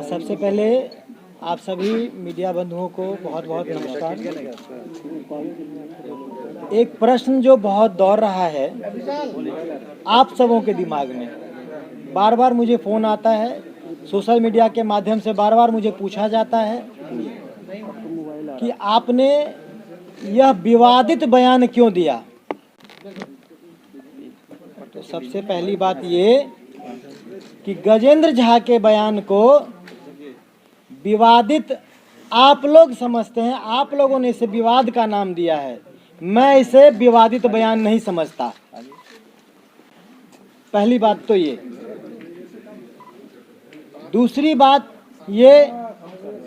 सबसे पहले आप सभी मीडिया बंधुओं को बहुत बहुत नमस्कार। एक प्रश्न जो बहुत दौड़ रहा है आप सबों के दिमाग में, बार बार मुझे फ़ोन आता है, सोशल मीडिया के माध्यम से बार बार मुझे पूछा जाता है कि आपने यह विवादित बयान क्यों दिया। तो सबसे पहली बात ये कि गजेंद्र झा के बयान को विवादित आप लोग समझते हैं, आप लोगों ने इसे विवाद का नाम दिया है। मैं इसे विवादित बयान नहीं समझता। पहली बात तो ये। दूसरी बात ये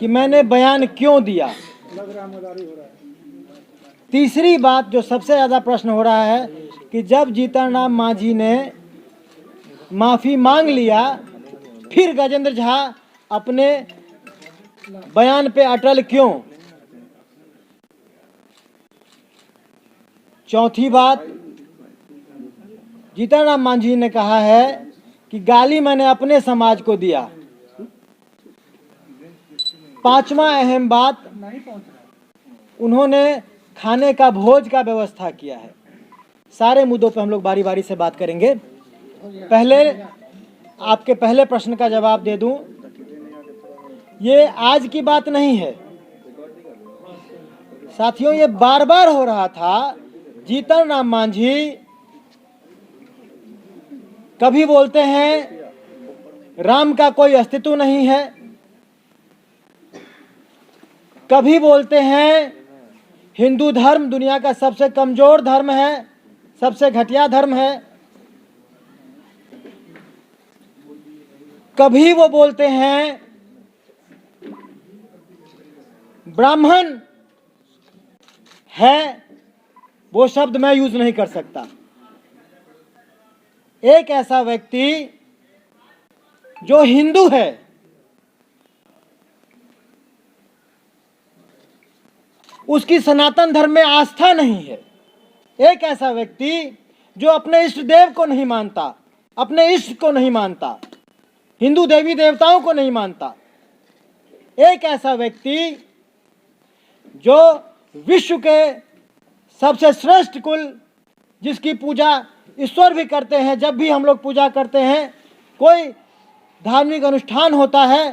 कि मैंने बयान क्यों दिया। तीसरी बात जो सबसे ज़्यादा प्रश्न हो रहा है कि जब जीतन राम मांझी ने माफ़ी मांग लिया फिर गजेंद्र झा अपने बयान पे अटल क्यों। चौथी बात, जीतन राम मांझी ने कहा है कि गाली मैंने अपने समाज को दिया। पांचवा अहम बात, उन्होंने खाने का भोज का व्यवस्था किया है। सारे मुद्दों पे हम लोग बारी बारी से बात करेंगे। पहले आपके पहले प्रश्न का जवाब दे दूं, ये आज की बात नहीं है साथियों, ये बार बार हो रहा था। जीतन राम मांझी कभी बोलते हैं राम का कोई अस्तित्व नहीं है, कभी बोलते हैं हिंदू धर्म दुनिया का सबसे कमजोर धर्म है, सबसे घटिया धर्म है, कभी वो बोलते हैं ब्राह्मण है, वो शब्द मैं यूज नहीं कर सकता। एक ऐसा व्यक्ति जो हिंदू है, उसकी सनातन धर्म में आस्था नहीं है, एक ऐसा व्यक्ति जो अपने इष्ट देव को नहीं मानता, अपने इष्ट को नहीं मानता, हिंदू देवी देवताओं को नहीं मानता, एक ऐसा व्यक्ति जो विश्व के सबसे श्रेष्ठ कुल जिसकी पूजा ईश्वर भी करते हैं, जब भी हम लोग पूजा करते हैं, कोई धार्मिक अनुष्ठान होता है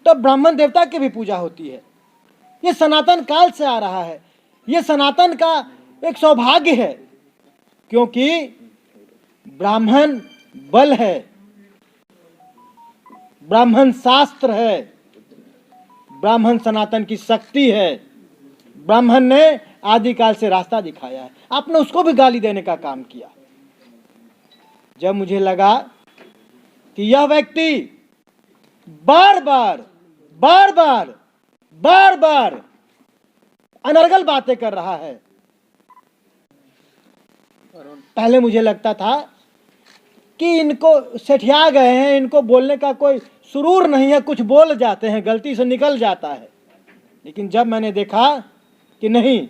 तो ब्राह्मण देवता की भी पूजा होती है। ये सनातन काल से आ रहा है, ये सनातन का एक सौभाग्य है, क्योंकि ब्राह्मण बल है, ब्राह्मण शास्त्र है, ब्राह्मण सनातन की शक्ति है, ब्राह्मण ने आदिकाल से रास्ता दिखाया है। आपने उसको भी गाली देने का काम किया। जब मुझे लगा कि यह व्यक्ति बार बार अनर्गल बातें कर रहा है, पहले मुझे लगता था कि इनको सेठिया गए हैं, इनको बोलने का कोई सुरूर नहीं है, कुछ बोल जाते हैं, गलती से निकल जाता है। लेकिन जब मैंने देखा कि नहीं,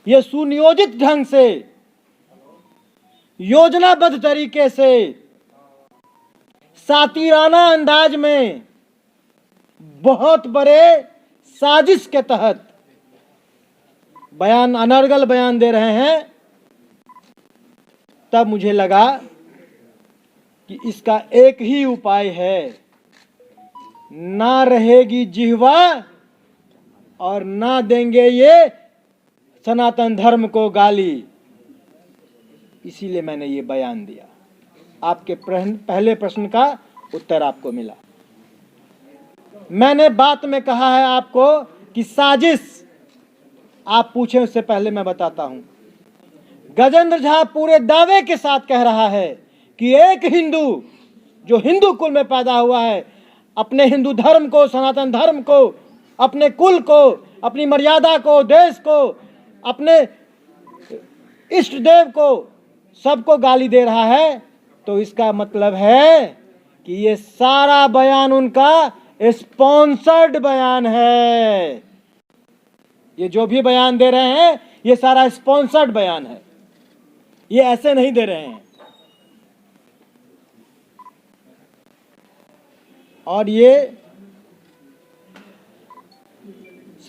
ये सुनियोजित ढंग से, योजनाबद्ध तरीके से, सातिराना अंदाज में, बहुत बड़े साजिश के तहत बयान, अनर्गल बयान दे रहे हैं, तब मुझे लगा कि इसका एक ही उपाय है, ना रहेगी जिह्वा और ना देंगे ये सनातन धर्म को गाली। इसीलिए मैंने ये बयान दिया। आपके पहले प्रश्न का उत्तर आपको मिला। मैंने बात में कहा है आपको कि साजिश, आप पूछे उससे पहले मैं बताता हूं। गजेंद्र झा पूरे दावे के साथ कह रहा है कि एक हिंदू जो हिंदू कुल में पैदा हुआ है, अपने हिंदू धर्म को, सनातन धर्म को, अपने कुल को, अपनी मर्यादा को, देश को, अपने इष्ट देव को, सबको गाली दे रहा है, तो इसका मतलब है कि ये सारा बयान उनका स्पॉन्सर्ड बयान है। ये जो भी बयान दे रहे हैं ये सारा स्पॉन्सर्ड बयान है। ये ऐसे नहीं दे रहे हैं। और ये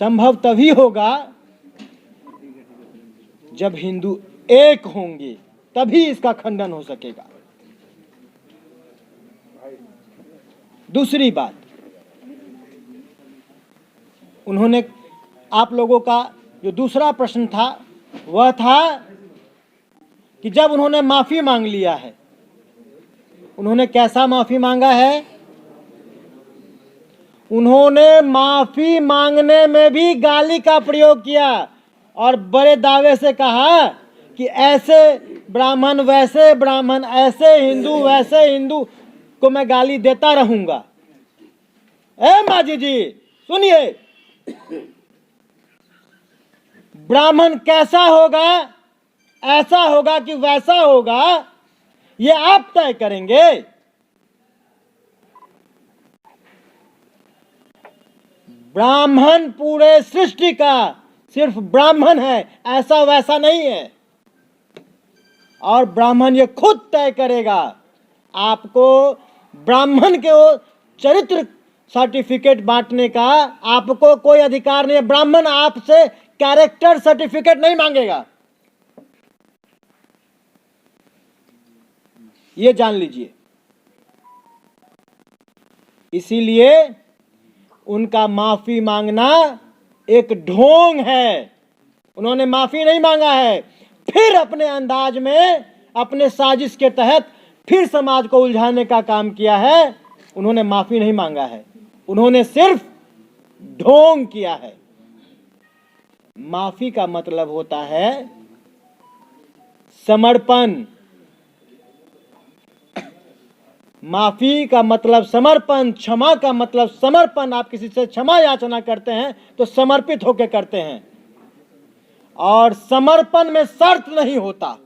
संभव तभी होगा जब हिंदू एक होंगे, तभी इसका खंडन हो सकेगा। दूसरी बात, उन्होंने, आप लोगों का जो दूसरा प्रश्न था वह था कि जब उन्होंने माफी मांग लिया है, उन्होंने कैसा माफी मांगा है? उन्होंने माफी मांगने में भी गाली का प्रयोग किया और बड़े दावे से कहा कि ऐसे ब्राह्मण, वैसे ब्राह्मण, ऐसे हिंदू, वैसे हिंदू को मैं गाली देता रहूंगा। ए मांझी जी सुनिए, ब्राह्मण कैसा होगा, ऐसा होगा कि वैसा होगा, ये आप तय करेंगे। ब्राह्मण पूरे सृष्टि का सिर्फ ब्राह्मण है, ऐसा वैसा नहीं है। और ब्राह्मण ये खुद तय करेगा। आपको ब्राह्मण के वो चरित्र सर्टिफिकेट बांटने का आपको कोई अधिकार नहीं है। ब्राह्मण आपसे कैरेक्टर सर्टिफिकेट नहीं मांगेगा, ये जान लीजिए। इसीलिए उनका माफी मांगना एक ढोंग है। उन्होंने माफी नहीं मांगा है, फिर अपने अंदाज में, अपने साजिश के तहत फिर समाज को उलझाने का काम किया है। उन्होंने माफी नहीं मांगा है, उन्होंने सिर्फ ढोंग किया है। माफी का मतलब होता है समर्पण। माफी का मतलब समर्पण, क्षमा का मतलब समर्पण। आप किसी से क्षमा याचना करते हैं तो समर्पित होकर करते हैं, और समर्पण में शर्त नहीं होता।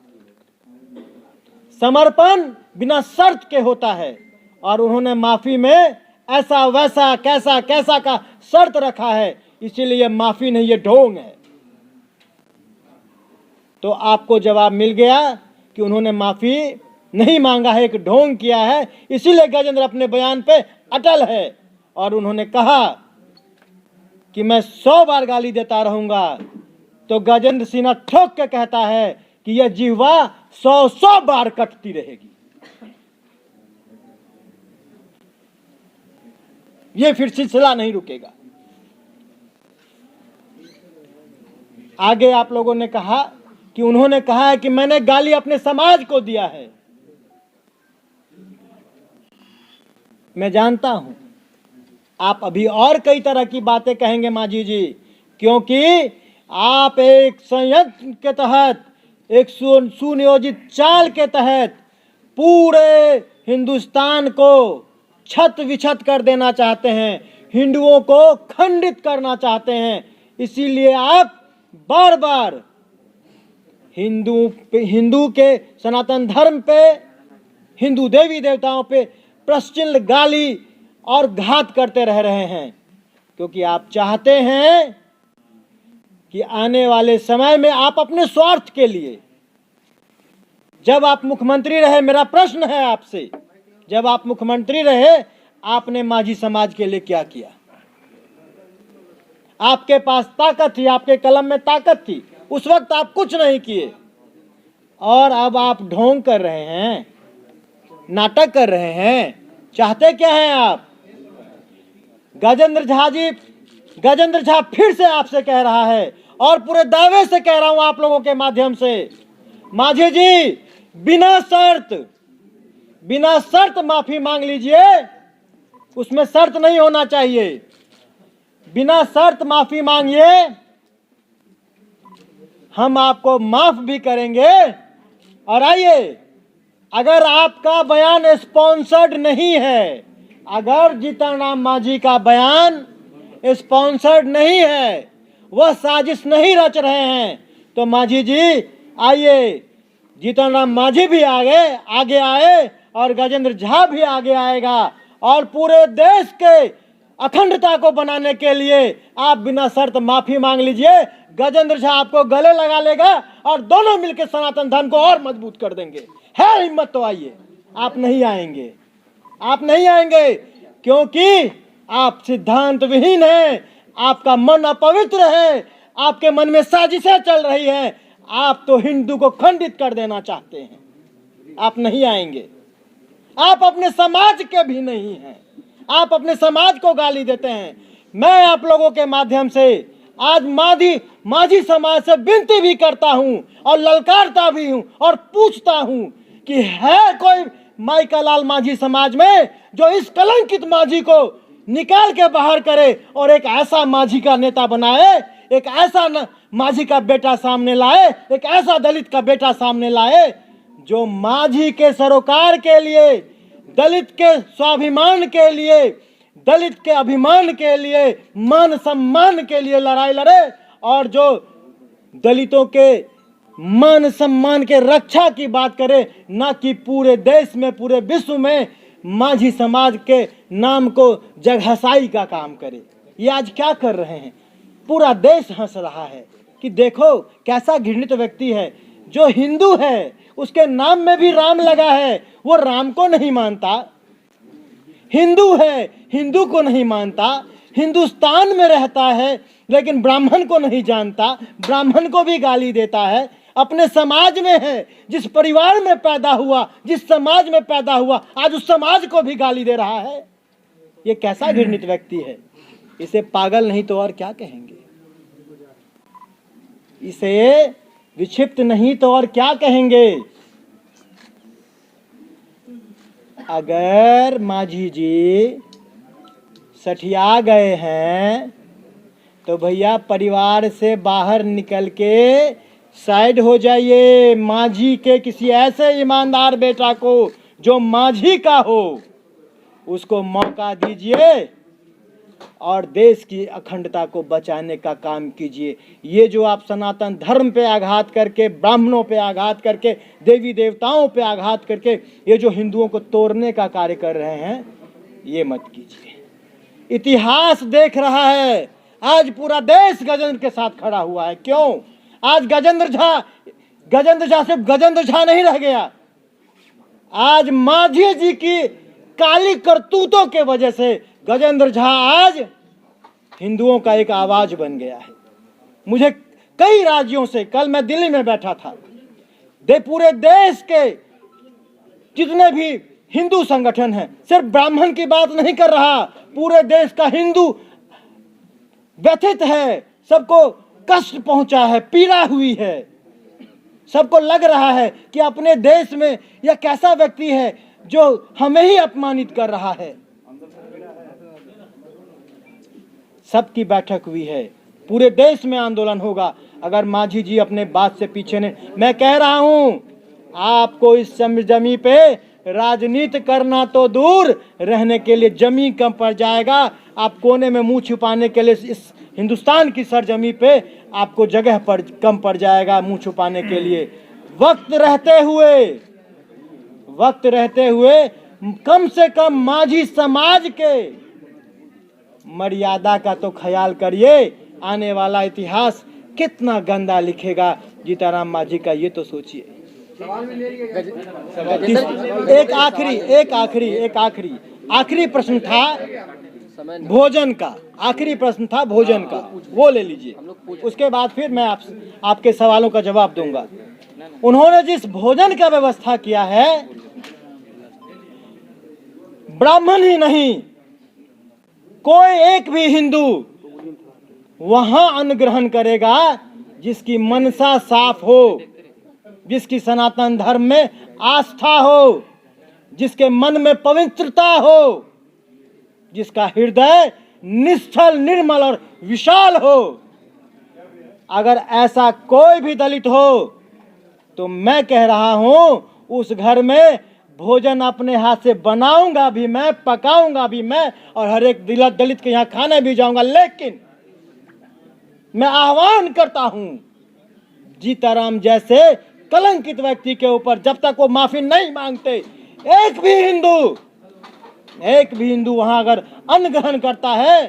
समर्पण बिना शर्त के होता है, और उन्होंने माफी में ऐसा वैसा कैसा कैसा का शर्त रखा है, इसीलिए माफी नहीं, ये ढोंग है। तो आपको जवाब मिल गया कि उन्होंने माफी नहीं मांगा है, एक ढोंग किया है। इसीलिए गजेंद्र अपने बयान पे अटल है, और उन्होंने कहा कि मैं 100 बार गाली देता रहूंगा। तो गजेंद्र सिन्हा ठोक के कहता है कि यह जिह्वा 100 बार कटती रहेगी। ये फिर सिलसिला नहीं रुकेगा। आगे आप लोगों ने कहा कि उन्होंने कहा है कि मैंने गाली अपने समाज को दिया है। मैं जानता हूं आप अभी और कई तरह की बातें कहेंगे मांझी जी, क्योंकि आप एक संयंत्र के तहत, एक सुनियोजित चाल के तहत पूरे हिंदुस्तान को छत विछत कर देना चाहते हैं, हिंदुओं को खंडित करना चाहते हैं। इसीलिए आप बार बार हिंदू के सनातन धर्म पे, हिंदू देवी देवताओं पे प्रश्चिल गाली और घात करते रह रहे हैं, क्योंकि आप चाहते हैं कि आने वाले समय में आप अपने स्वार्थ के लिए, जब आप मुख्यमंत्री रहे, मेरा प्रश्न है आपसे, जब आप मुख्यमंत्री रहे आपने माझी समाज के लिए क्या किया? आपके पास ताकत थी, आपके कलम में ताकत थी, उस वक्त आप कुछ नहीं किए, और अब आप ढोंग कर रहे हैं, नाटक कर रहे हैं। चाहते क्या हैं आप? गजेंद्र झा फिर से आपसे कह रहा है, और पूरे दावे से कह रहा हूं आप लोगों के माध्यम से, माझी जी बिना शर्त माफी मांग लीजिए। उसमें शर्त नहीं होना चाहिए, बिना शर्त माफी मांगिए, हम आपको माफ भी करेंगे। और आइए, अगर आपका बयान स्पॉन्सर्ड नहीं है, अगर जीतन राम मांझी का बयान स्पॉन्सर्ड नहीं है, वह साजिश नहीं रच रहे हैं, तो मांझी जी आइए, जीतन राम मांझी भी आगे आए, और गजेंद्र झा भी आगे आएगा, और पूरे देश के अखंडता को बनाने के लिए आप बिना शर्त माफी मांग लीजिए, गजेंद्र झा आपको गले लगा लेगा और दोनों मिलकर सनातन धर्म को और मजबूत कर देंगे। है हिम्मत तो आइए। आप नहीं आएंगे, आप नहीं आएंगे, क्योंकि आप सिद्धांत विहीन हैं, आपका मन अपवित्र है, आपके मन में साजिशें चल रही है, आप तो हिंदू को खंडित कर देना चाहते हैं। आप नहीं आएंगे। आप अपने समाज के भी नहीं हैं, आप अपने समाज को गाली देते हैं। मैं आप लोगों के माध्यम से आज माझी समाज से विनती भी करता हूं और ललकारता भी हूं और पूछता हूं कि है कोई माई का लाल माझी समाज में जो इस कलंकित माझी को निकाल के बाहर करे और एक ऐसा माझी का नेता बनाए, एक ऐसा माझी का बेटा सामने लाए, एक ऐसा दलित का बेटा सामने लाए जो माझी के सरोकार के लिए, दलित के स्वाभिमान के लिए, दलित के अभिमान के लिए, मान सम्मान के लिए लड़ाई लड़े और जो दलितों के मान सम्मान के रक्षा की बात करे, ना कि पूरे देश में, पूरे विश्व में माझी समाज के नाम को जगहसाई का काम करे। ये आज क्या कर रहे हैं? पूरा देश हंस रहा है कि देखो कैसा घृणित व्यक्ति है, जो हिंदू है उसके नाम में भी राम लगा है, वो राम को नहीं मानता। हिंदू है, हिंदू को नहीं मानता, हिंदुस्तान में रहता है लेकिन ब्राह्मण को नहीं जानता, ब्राह्मण को भी गाली देता है। अपने समाज में है, जिस परिवार में पैदा हुआ, जिस समाज में पैदा हुआ, आज उस समाज को भी गाली दे रहा है। ये कैसा घृणित व्यक्ति है? इसे पागल नहीं तो और क्या कहेंगे? इसे विक्षिप्त नहीं तो और क्या कहेंगे? अगर माझी जी सठिया गए हैं तो भैया परिवार से बाहर निकल के साइड हो जाइए। माझी के किसी ऐसे ईमानदार बेटा को जो माझी का हो, उसको मौका दीजिए और देश की अखंडता को बचाने का काम कीजिए। ये जो आप सनातन धर्म पे आघात करके, ब्राह्मणों पे आघात करके, देवी देवताओं पे आघात करके ये जो हिंदुओं को तोड़ने का कार्य कर रहे हैं, ये मत कीजिए। इतिहास देख रहा है, आज पूरा देश गजेंद्र के साथ खड़ा हुआ है। क्यों? आज गजेंद्र झा सिर्फ गजेंद्र झा नहीं रह गया, आज माझी जी की काली करतूतों के वजह से गजेंद्र झा आज हिंदुओं का एक आवाज बन गया है। मुझे कई राज्यों से, कल मैं दिल्ली में बैठा था, पूरे देश के जितने भी हिंदू संगठन हैं, सिर्फ ब्राह्मण की बात नहीं कर रहा, पूरे देश का हिंदू व्यथित है, सबको कष्ट पहुंचा है, पीड़ा हुई है, सबको लग रहा है कि अपने देश में यह कैसा व्यक्ति है जो हमें ही अपमानित कर रहा है। सबकी बैठक हुई है, पूरे देश में आंदोलन होगा अगर माझी जी अपने बात से पीछे नहीं। मैं कह रहा हूं, आपको इस जमी पे राजनीति करना तो दूर, रहने के लिए जमीन कम पड़ जाएगा। आप कोने में मुंह छुपाने के लिए इस हिंदुस्तान की सरजमी पे आपको जगह कम पड़ जाएगा मुंह छुपाने के लिए। वक्त रहते हुए कम से कम माझी समाज के मर्यादा का तो ख्याल करिए। आने वाला इतिहास कितना गंदा लिखेगा जीताराम माझी का, ये तो सोचिए। एक आखिरी प्रश्न था भोजन का, आखिरी प्रश्न था भोजन का, वो ले लीजिए, उसके बाद फिर मैं आपके सवालों का जवाब दूंगा। उन्होंने जिस भोजन का व्यवस्था किया है, ब्राह्मण ही नहीं, कोई एक भी हिंदू वहां अन्न ग्रहण करेगा जिसकी मनसा साफ हो, जिसकी सनातन धर्म में आस्था हो, जिसके मन में पवित्रता हो, जिसका हृदय निश्चल, निर्मल और विशाल हो। अगर ऐसा कोई भी दलित हो तो मैं कह रहा हूं, उस घर में भोजन अपने हाथ से बनाऊंगा भी मैं, पकाऊंगा भी मैं, और हर एक दलित के यहां खाने भी जाऊंगा। लेकिन मैं आह्वान करता हूं, जीताराम जैसे कलंकित व्यक्ति के ऊपर जब तक वो माफी नहीं मांगते, एक भी हिंदू एक भी हिंदू वहां अगर अन्न ग्रहण करता है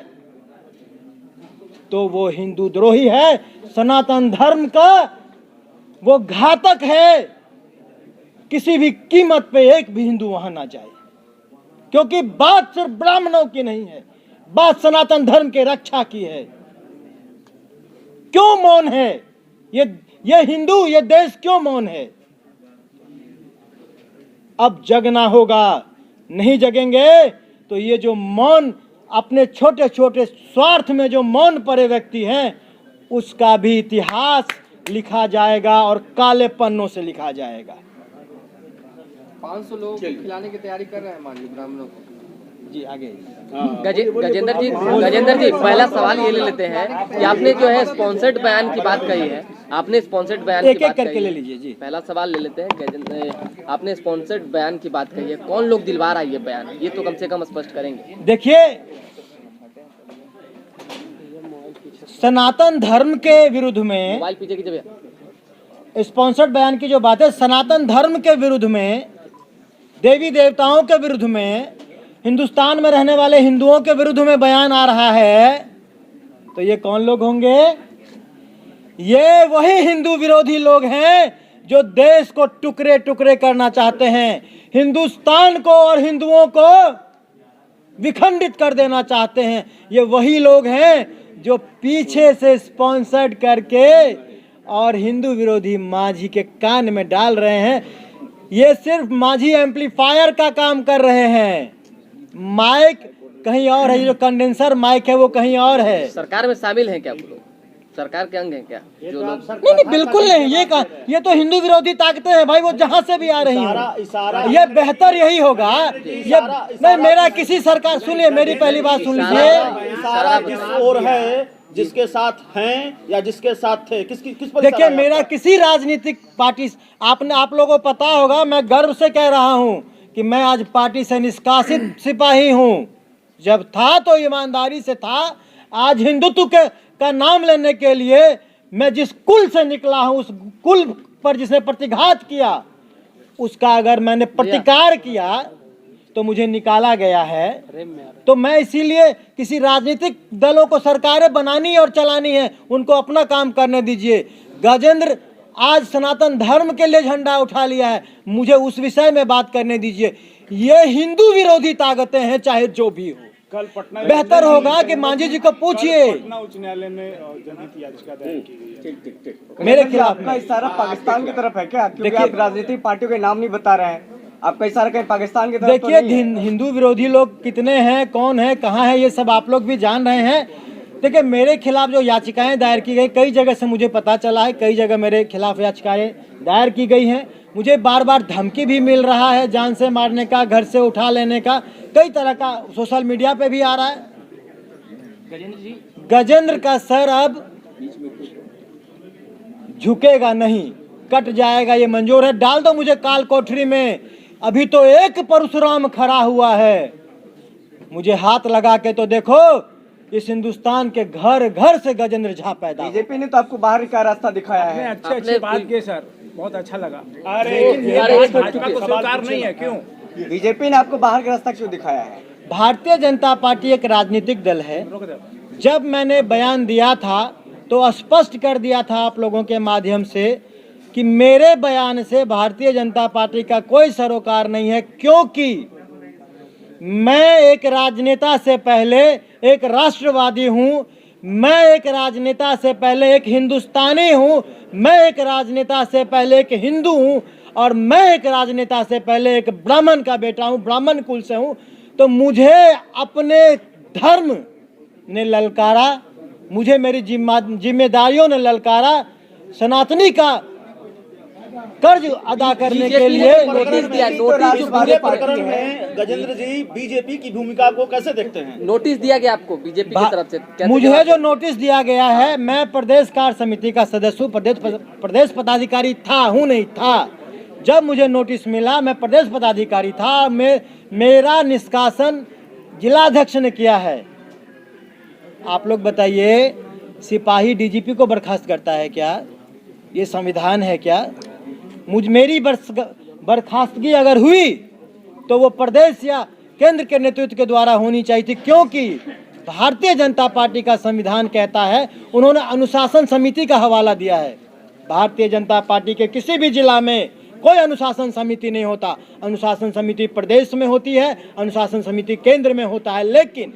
तो वो हिंदू द्रोही है, सनातन धर्म का वो घातक है। किसी भी कीमत पे एक भी हिंदू वहां ना जाए, क्योंकि बात सिर्फ ब्राह्मणों की नहीं है, बात सनातन धर्म के रक्षा की है। क्यों मौन है ये हिंदू, ये देश क्यों मौन है? अब जगना होगा, नहीं जगेंगे तो ये जो मौन, अपने छोटे छोटे स्वार्थ में जो मौन पड़े व्यक्ति हैं, उसका भी इतिहास लिखा जाएगा और काले पन्नों से लिखा जाएगा। 500 लोगों को खिलाने की तैयारी कर रहे हैं माननीय ब्राह्मणों को। जी आगे। गजेंद्र जी पहला सवाल ये ले लेते हैं कि आपने जो है स्पॉन्सर्ड बयान की बात कही है, आपने स्पॉन्सर्ड बयान एक की बात एक करके कही ले है। लीजिए जी। पहला सवाल ले लेते हैं गजेंद्र, आपने स्पॉन्सर्ड बयान की बात कही है, कौन लोग दिलवा रहा है ये बयान, ये तो कम से कम स्पष्ट करेंगे। देखिए, सनातन धर्म के विरुद्ध में, मोबाइल पीछे कीजिए भैया। स्पॉन्सर्ड बयान की जो बात है, सनातन धर्म के विरुद्ध में, देवी देवताओं के विरुद्ध में, हिंदुस्तान में रहने वाले हिंदुओं के विरुद्ध में बयान आ रहा है, तो ये कौन लोग होंगे? ये वही हिंदू विरोधी लोग हैं जो देश को टुकड़े टुकड़े करना चाहते हैं, हिंदुस्तान को और हिंदुओं को विखंडित कर देना चाहते हैं। ये वही लोग हैं जो पीछे से स्पॉन्सर्ड करके और हिंदू विरोधी माझी के कान में डाल रहे हैं। ये सिर्फ माझी एम्पलीफायर का काम कर रहे हैं, माइक कहीं और है, जो कंडेंसर माइक है वो कहीं और है। सरकार में शामिल हैं क्या वो लोग, सरकार के अंग हैं क्या जो लोग? नहीं, बिल्कुल नहीं। ये तो हिंदू विरोधी ताकतें हैं भाई, वो जहां से भी आ रही हैं। ये बेहतर यही होगा। ये नहीं, मेरा किसी सरकार, सुनिए मेरी पहली बात सुन लीजिए। इशारा किस ओर है, जिसके साथ हैं या जिसके साथ थे, किस पर? देखिए, मेरा किसी राजनीतिक पार्टी, आप लोगों को पता होगा, मैं गर्व से कह रहा हूं कि मैं आज पार्टी से निष्कासित सिपाही हूं। जब था तो ईमानदारी से था, आज हिंदुत्व का नाम लेने के लिए मैं जिस कुल से निकला हूं, उस कुल पर जिसने प्रतिघात किया, उसका अगर मैंने प्रतिकार किया तो मुझे निकाला गया है। तो मैं इसीलिए, किसी राजनीतिक दलों को सरकारें बनानी और चलानी है, उनको अपना काम करने दीजिए। गजेंद्र आज सनातन धर्म के लिए झंडा उठा लिया है, मुझे उस विषय में बात करने दीजिए। ये हिंदू विरोधी ताकतें हैं, चाहे जो भी हो। कल पटना बेहतर होगा कि मांझी जी को पूछिए। पटना उच्च न्यायालय में जनहित याचिका दायर की गई है। मेरे खिलाफ आपका इशारा पाकिस्तान की तरफ है क्या? क्योंकि आप राजनीतिक पार्टियों के नाम नहीं बता रहे हैं, आपका इशारा कहीं पाकिस्तान की तरफ तो देखिए, नहीं है? हिंदू विरोधी लोग कितने हैं, कौन है, कहाँ है, ये सब आप लोग भी जान रहे हैं। देखिए, मेरे खिलाफ जो याचिकाएं दायर की गई, कई जगह से मुझे पता चला है, कई जगह मेरे खिलाफ याचिकाएं दायर की गई हैं। मुझे बार बार धमकी भी मिल रहा है, जान से मारने का, घर से उठा लेने का, कई तरह का सोशल मीडिया पे भी आ रहा है। गजेंद्र का सर अब झुकेगा नहीं, कट जाएगा, ये मंजूर है। डाल दो मुझे काल कोठरी में। अभी तो एक परशुराम खड़ा हुआ है, मुझे हाथ लगा के तो देखो, इस हिंदुस्तान के घर घर से गजेंद्र झा पैदा। बीजेपी ने तो आपको बाहर का रास्ता दिखाया है। अच्छी बात की सर, बहुत अच्छा लगा। भाजपा को स्वीकार नहीं है, क्यों? बीजेपी ने आपको बाहर का रास्ता क्यों दिखाया है? भारतीय जनता पार्टी एक राजनीतिक दल है। जब मैंने बयान दिया था तो स्पष्ट कर दिया था आप लोगों के माध्यम से कि मेरे बयान से भारतीय जनता पार्टी का कोई सरोकार नहीं है, क्योंकि मैं एक राजनेता से पहले एक राष्ट्रवादी हूं, मैं एक राजनेता से पहले एक हिंदुस्तानी हूं, मैं एक राजनेता से पहले एक हिंदू हूं, और मैं एक राजनेता से पहले एक ब्राह्मण का बेटा हूं, ब्राह्मण कुल से हूं। तो मुझे अपने धर्म ने ललकारा, मुझे मेरी जिम्मेदारियों ने ललकारा, सनातनी का कर्ज अदा करने के लिए। नोटिस दिया, प्रकरण में गजेंद्र जी बीजेपी की भूमिका को कैसे देखते हैं? नोटिस दिया गया आपको बीजेपी की तरफ से? कैसे मुझे जवाब जो नोटिस दिया गया है, मैं प्रदेश कार्य समिति का सदस्य हूँ, प्रदेश पदाधिकारी था, हूँ नहीं था। जब मुझे नोटिस मिला, मैं प्रदेश पदाधिकारी था, मेरा निष्कासन जिलाध्यक्ष ने किया है। आप लोग बताइए, सिपाही डीजीपी को बर्खास्त करता है क्या? ये संविधान है क्या? मेरी बर्खास्तगी अगर हुई तो वो प्रदेश या केंद्र के नेतृत्व के द्वारा होनी चाहिए थी, क्योंकि भारतीय जनता पार्टी का संविधान कहता है, उन्होंने अनुशासन समिति का हवाला दिया है। भारतीय जनता पार्टी के किसी भी जिला में कोई अनुशासन समिति नहीं होता। अनुशासन समिति प्रदेश में होती है, अनुशासन समिति केंद्र में होता है। लेकिन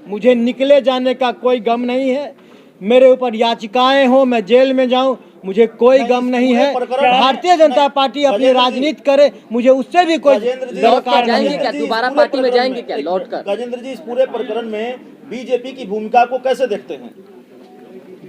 मुझे निकले जाने का कोई गम नहीं है, मेरे ऊपर याचिकाएं हो, मैं जेल में जाऊं, मुझे कोई गम नहीं है। भारतीय जनता पार्टी अपनी राजनीति करे, मुझे उससे भी कोई दरकार नहीं जाएंगे क्या? है। दोबारा पार्टी में जाएंगे क्या लौट कर? गजेंद्र जी, इस पूरे प्रकरण में बीजेपी की भूमिका को कैसे देखते हैं?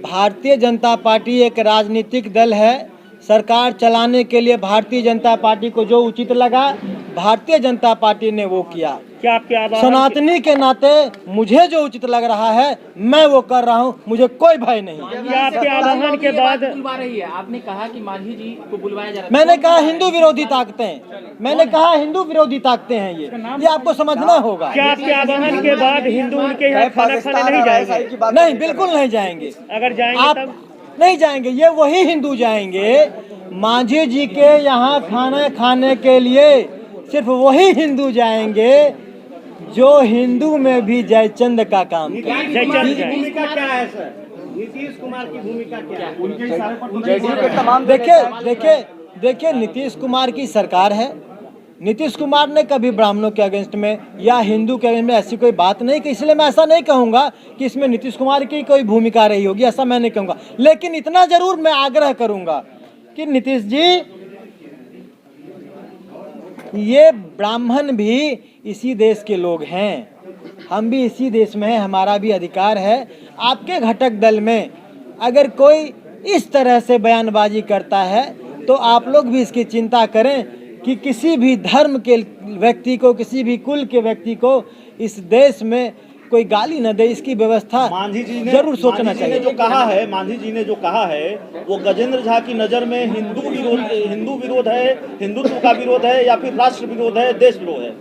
भारतीय जनता पार्टी एक राजनीतिक दल है। सरकार चलाने के लिए भारतीय जनता पार्टी को जो उचित लगा, भारतीय जनता पार्टी ने वो किया। क्या आपके आवाहन सनातनी के नाते मुझे जो उचित लग रहा है मैं वो कर रहा हूँ, मुझे कोई भय नहीं। क्या आपके आह्वान के बाद बुलवा रही है? आपने कहा कि मांझी जी को बुलवाया जा रहा है। मैंने कहा हिंदू विरोधी ताकतें, मैंने कहा हिंदू विरोधी ताकतें हैं ये आपको समझना होगा। क्या आपके आह्वान के बाद हिंदू उनके यहाँ खाना खाने नहीं जाएंगे? नहीं, बिल्कुल नहीं जाएंगे। अगर जाएंगे आप तब नहीं जाएंगे, ये वही हिंदू जाएंगे। मांझी जी के यहाँ खाना खाने के लिए सिर्फ वही हिंदू जाएंगे जो हिंदू में भी जयचंद का काम करे। जयचंद जाए। भूमिका क्या है सर? नीतीश कुमार की भूमिका क्या है? उनके जदयू के तमाम देखिए नीतीश कुमार की सरकार है। नीतीश कुमार ने कभी ब्राह्मणों के अगेंस्ट में या हिंदू के अगेंस्ट में ऐसी कोई बात नहीं की, इसलिए मैं ऐसा नहीं कहूँगा कि इसमें नीतीश कुमार की कोई भूमिका रही होगी, ऐसा मैं नहीं कहूँगा। लेकिन इतना जरूर मैं आग्रह करूँगा कि नीतीश जी, ये ब्राह्मण भी इसी देश के लोग हैं, हम भी इसी देश में हैं, हमारा भी अधिकार है। आपके घटक दल में अगर कोई इस तरह से बयानबाजी करता है तो आप लोग भी इसकी चिंता करें कि किसी भी धर्म के व्यक्ति को, किसी भी कुल के व्यक्ति को इस देश में कोई गाली न दे, इसकी व्यवस्था मांझी जी ने जरूर सोचना चाहिए। जो कहा है, मांझी जी ने जो कहा है वो गजेंद्र झा की नजर में हिंदू विरोध है, हिंदुत्व का विरोध है, या फिर राष्ट्र विरोध है, देश विरोध है?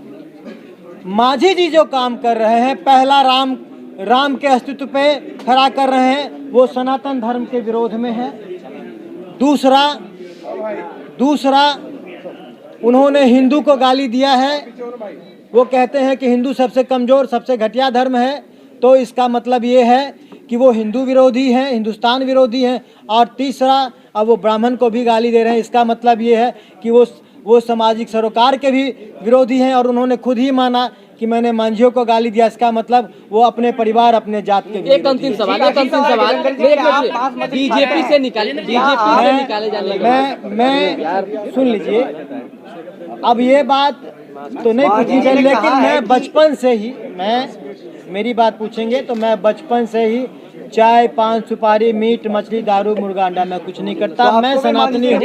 मांझी जी जो काम कर रहे हैं, पहला राम के अस्तित्व पे खड़ा कर रहे हैं, वो सनातन धर्म के विरोध में है। दूसरा उन्होंने हिंदू को गाली दिया है, वो कहते हैं कि हिंदू सबसे कमजोर, सबसे घटिया धर्म है। तो इसका मतलब ये है कि वो हिंदू विरोधी हैं, हिंदुस्तान विरोधी हैं। और तीसरा, अब वो ब्राह्मण को भी गाली दे रहे हैं, इसका मतलब ये है कि वो सामाजिक सरोकार के भी विरोधी हैं। और उन्होंने खुद ही माना कि मैंने मांझियों को गाली दिया, इसका मतलब वो अपने परिवार, अपने जात के एक अंतिम सवाल बीजेपी से निकाले जाने का मैं सुन लीजिए, अब ये बात तो नहीं पूछी जाए, लेकिन मैं बचपन से ही, मेरी बात पूछेंगे तो मैं बचपन से ही चाय, पान, सुपारी, मीट, मछली, दारू, मुर्गा, अंडा मैं कुछ नहीं करता। मैं सनातनी हूँ।